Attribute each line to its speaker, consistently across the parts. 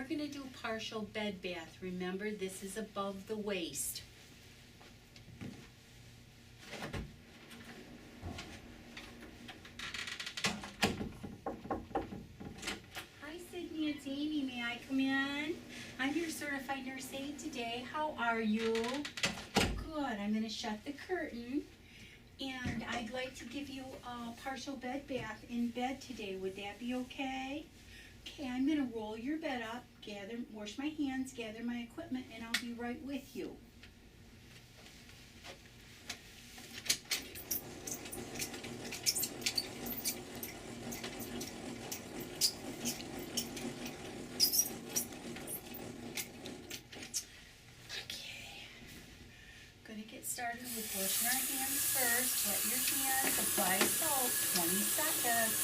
Speaker 1: going to do partial bed bath. Remember, this is above the waist. Hi, Sydney. It's Amy. May I come in? I'm your certified nurse aide today. How are you? Good. I'm going to shut the curtain. And I'd like to give you a partial bed bath in bed today. Would that be okay? Okay, I'm going to roll your bed up, wash my hands, gather my equipment, and I'll be right with you. Started with washing our hands first. Wet your hands, apply soap, 20 seconds.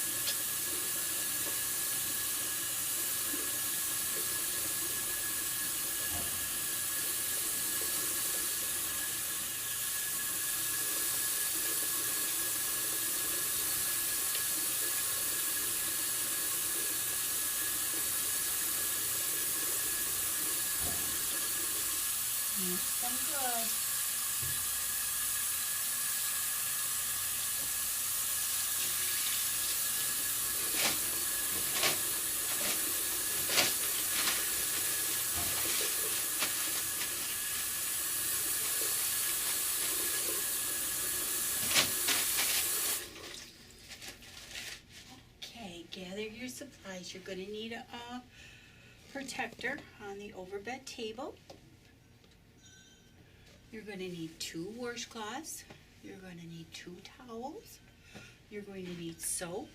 Speaker 1: Mix them good. Gather your supplies. You're going to need a protector on the overbed table. You're going to need 2 washcloths. You're going to need 2 towels. You're going to need soap,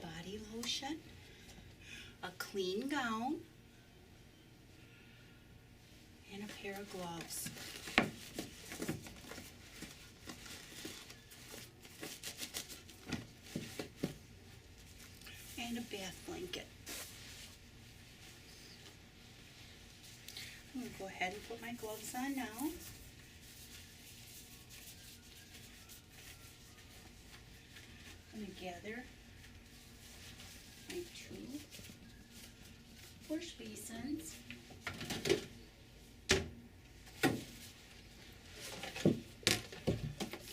Speaker 1: body lotion, a clean gown, and a pair of gloves. And a bath blanket. I'm going to go ahead and put my gloves on now. I'm going to gather my 2 wash basins.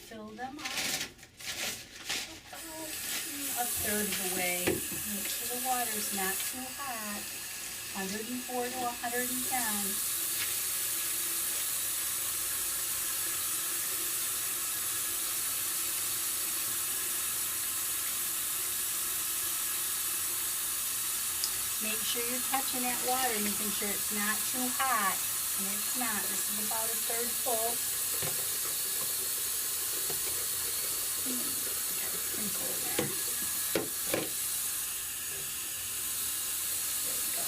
Speaker 1: Fill them up about a third of the way. Make sure the water's not too hot. 104 to 110. Make sure you're touching that water, making sure it's not too hot. And it's not. This is about a third full. Sprinkle there. There we go.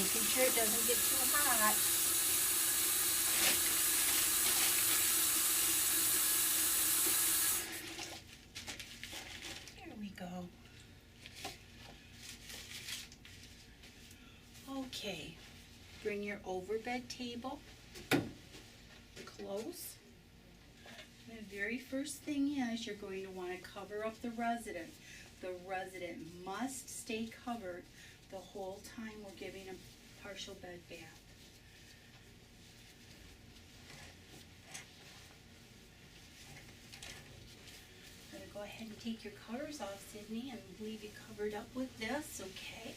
Speaker 1: Making sure it doesn't get too hot. Go. Okay, bring your overbed table close. The very first thing is you're going to want to cover up the resident. The resident must stay covered the whole time we're giving a partial bed bath. Go ahead and take your covers off, Sydney, and leave you covered up with this, okay?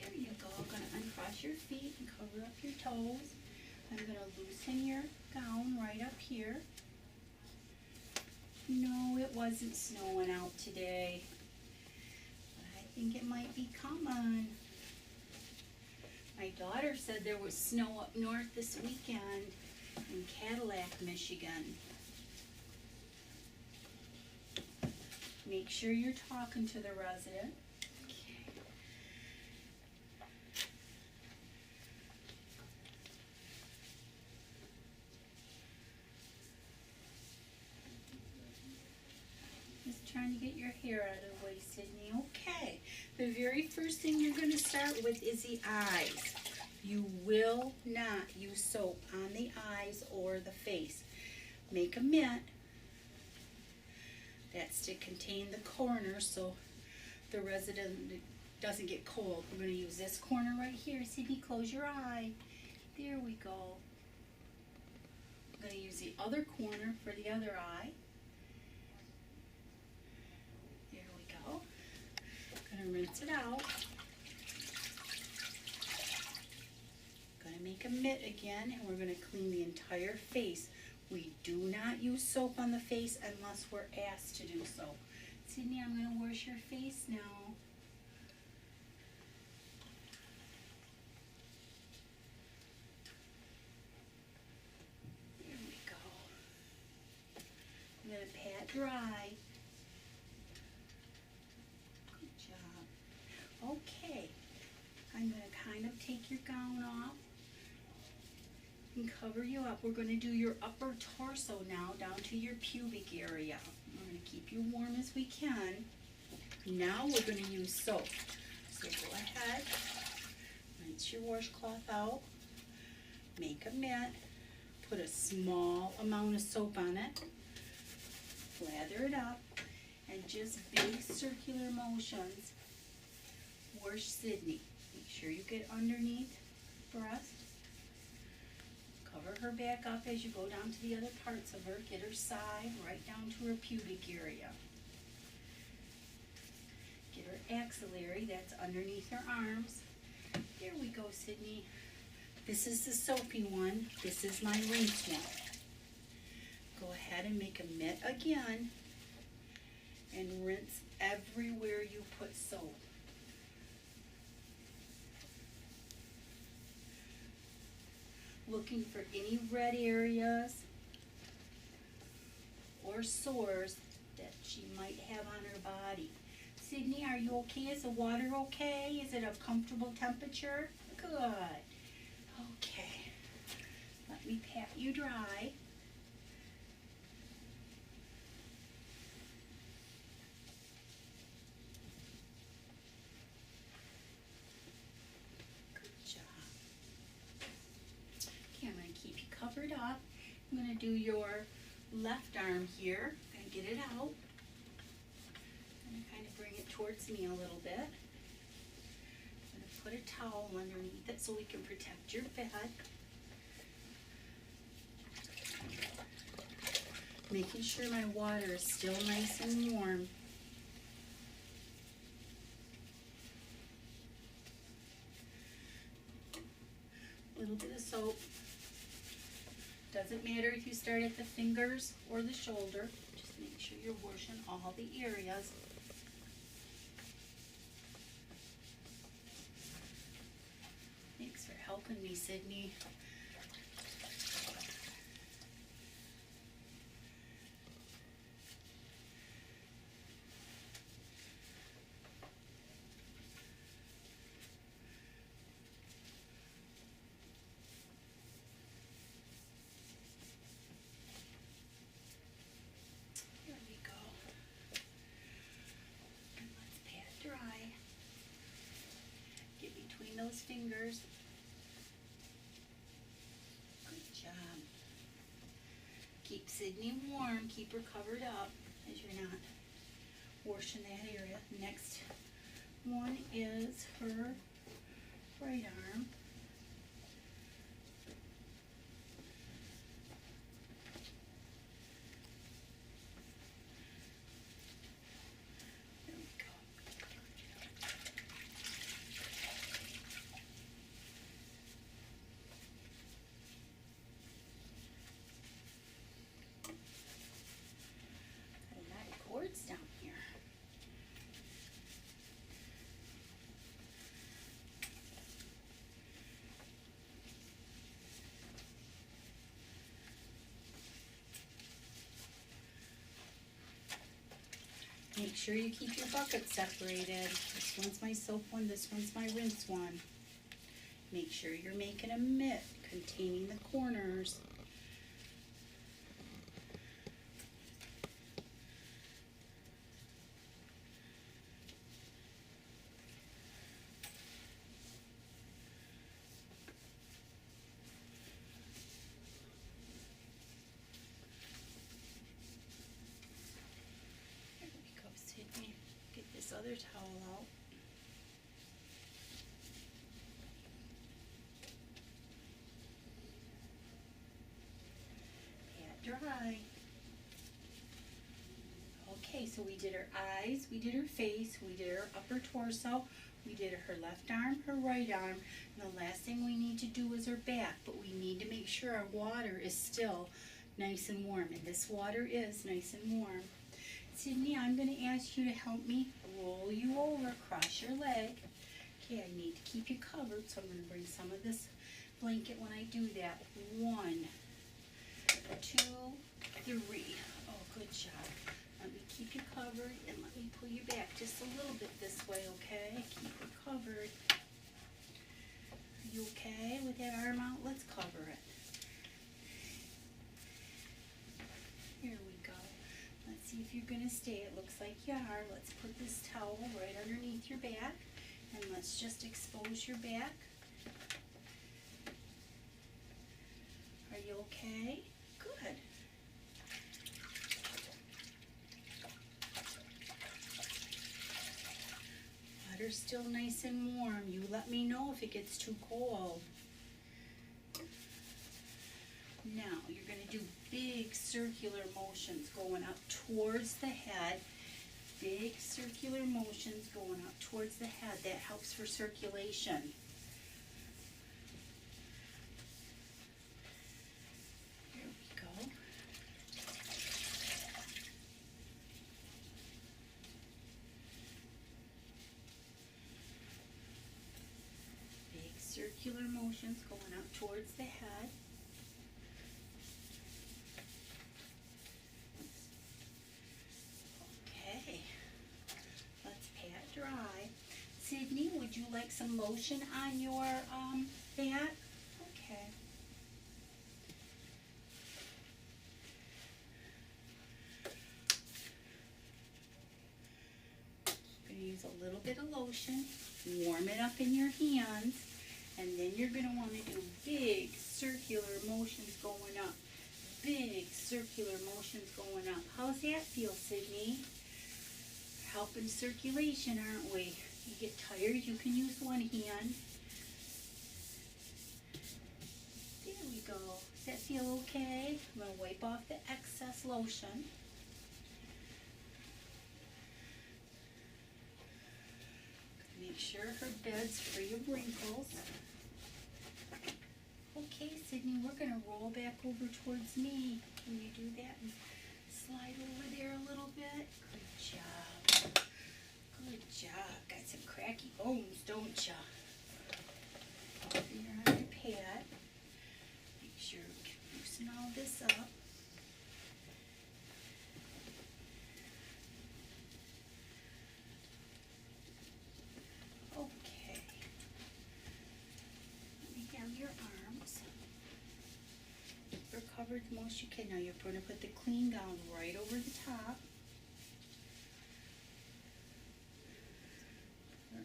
Speaker 1: There you go. I'm going to uncross your feet and cover up your toes. I'm going to loosen your gown right up here. No, it wasn't snowing out today, but I think it might be coming. My daughter said there was snow up north this weekend in Cadillac, Michigan. Make sure you're talking to the resident. Okay. Just trying to get your hair out of the way, Sydney. Okay. The very first thing you're going to start with is the eyes. You will not use soap on the eyes or the face. Make a mitt. That's to contain the corner, so the resident doesn't get cold. We're going to use this corner right here. Sydney, close your eye. There we go. I'm going to use the other corner for the other eye. There we go. I'm going to rinse it out. Going to make a mitt again, and we're going to clean the entire face. We do not use soap on the face unless we're asked to do so. Sydney, I'm going to wash your face now. There we go. I'm going to pat dry. Good job. Okay. I'm going to kind of take your gown off and cover you up. We're going to do your upper torso now down to your pubic area. We're going to keep you warm as we can. Now we're going to use soap. So go ahead, rinse your washcloth out, make a mitt, put a small amount of soap on it, lather it up, and just big circular motions. Wash Sydney. Make sure you get underneath breast. Cover her back up as you go down to the other parts of her. Get her side right down to her pubic area. Get her axillary, that's underneath her arms. There we go, Sydney. This is the soapy one. This is my rinse one. Go ahead and make a mitt again and rinse everywhere you put soap. Looking for any red areas or sores that she might have on her body. Sydney, are you okay? Is the water okay? Is it a comfortable temperature? Good. Okay. Let me pat you dry. Covered up. I'm going to do your left arm here. I'm going to get it out. I'm going to kind of bring it towards me a little bit. I'm going to put a towel underneath it so we can protect your bed. Making sure my water is still nice and warm. A little bit of soap. Doesn't matter if you start at the fingers or the shoulder. Just make sure you're washing all the areas. Thanks for helping me, Sydney. Those fingers. Good job. Keep Sydney warm. Keep her covered up as you're not washing that area. Next one is her right arm. Down here. Make sure you keep your buckets separated. This one's my soap one, this one's my rinse one. Make sure you're making a mitt containing the corners. other towel out. Pat dry. Okay, so we did her eyes, we did her face, we did her upper torso, we did her left arm, her right arm, and the last thing we need to do is her back, but we need to make sure our water is still nice and warm, and this water is nice and warm. Sydney, I'm going to ask you to help me roll you over, cross your leg. Okay, I need to keep you covered, so I'm going to bring some of this blanket when I do that. 1, 2, 3. Oh, good job. Let me keep you covered and let me pull you back just a little bit this way, okay? Keep you covered. Are you okay with that arm out? Let's cover it. Here we go. Let's see if you're going to stay. It looks like you are. Let's put this towel right underneath your back and let's just expose your back. Are you okay? Good. Water's still nice and warm. You let me know if it gets too cold. Now you're going to do big circular motions going up towards the head. Big circular motions going up towards the head. That helps for circulation. Here we go. Big circular motions going up towards the head. Dry. Sydney, would you like some lotion on your back? Okay. I'm going to use a little bit of lotion, warm it up in your hands, and then you're going to want to do big circular motions going up. Big circular motions going up. How's that feel, Sydney? Helping circulation, aren't we? You get tired, you can use one hand. There we go. Does that feel okay? I'm going to wipe off the excess lotion. Make sure her bed's free of wrinkles. Okay, Sydney, we're going to roll back over towards me. Can you do that and slide over there a little bit? Good job. Good job. Got some cracky bones, don't ya? You're on your pad. Make sure we can loosen all this up. Okay. Let me have your arms. Keep her covered the most you can. Now you're going to put the clean gown right over the top.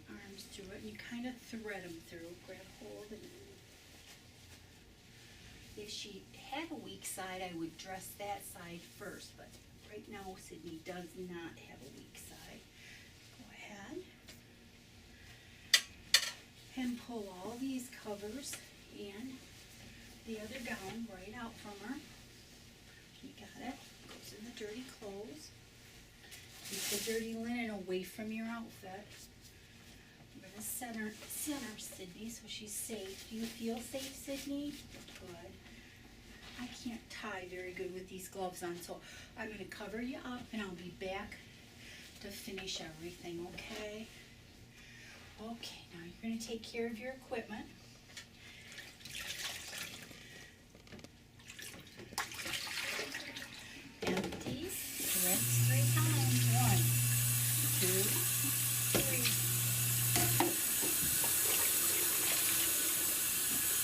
Speaker 1: Arms through it, and you kind of thread them through. Grab hold, and if she had a weak side, I would dress that side first, but right now Sydney does not have a weak side. Go ahead and pull all these covers and the other gown right out from her. You got it. Goes in the dirty clothes. Keep the dirty linen away from your outfit. Center Sydney so she's safe. Do you feel safe, Sydney? Good. I can't tie very good with these gloves on, so I'm going to cover you up and I'll be back to finish everything, okay? Okay, now you're going to take care of your equipment. Empty, rinse 3 times. 1, 2, 3.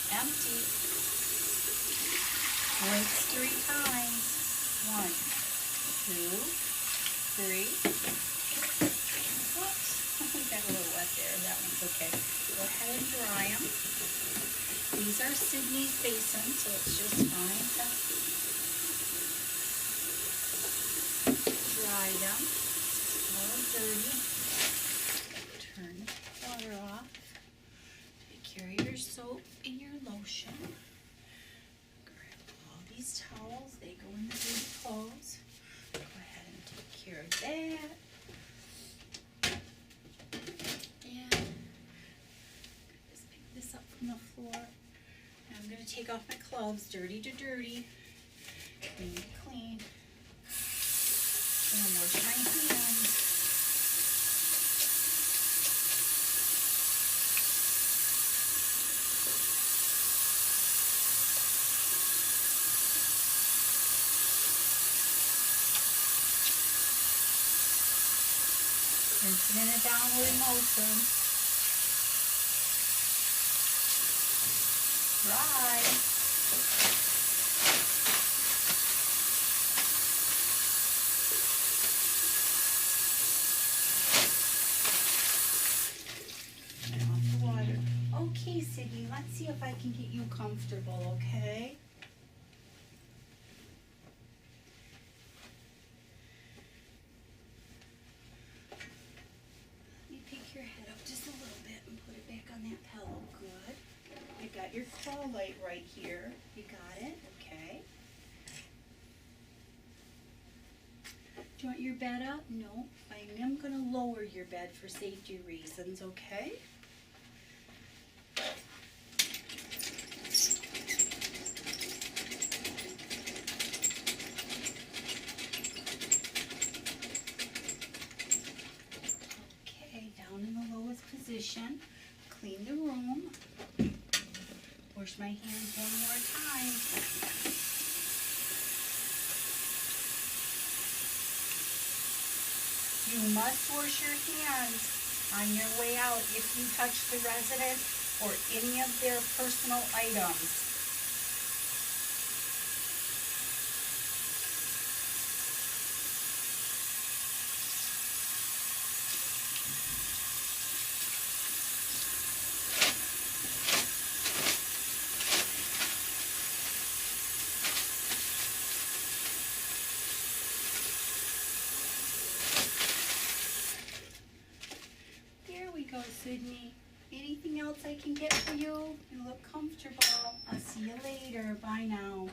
Speaker 1: Empty. Rinse 3 times. 1, 2, 3. Whoops, got a little wet there. That one's okay. Go ahead and dry them. These are Sydney's basins, so it's just fine to dry them. It's a little dirty. take off my gloves. Dirty to dirty. Clean to clean. And wash my hands. Rinse it in a downward motion. Dry. Turn off the water. Okay, Sydney, let's see if I can get you comfortable, okay? Your head up just a little bit and put it back on that pillow. Good. You got your claw light right here. You got it? Okay. Do you want your bed up? No. I am going to lower your bed for safety reasons, okay? In the lowest position, clean the room, wash my hands one more time. You must wash your hands on your way out if you touch the resident or any of their personal items. Go, Sydney. Anything else I can get for you? You look comfortable. I'll see you later. Bye now.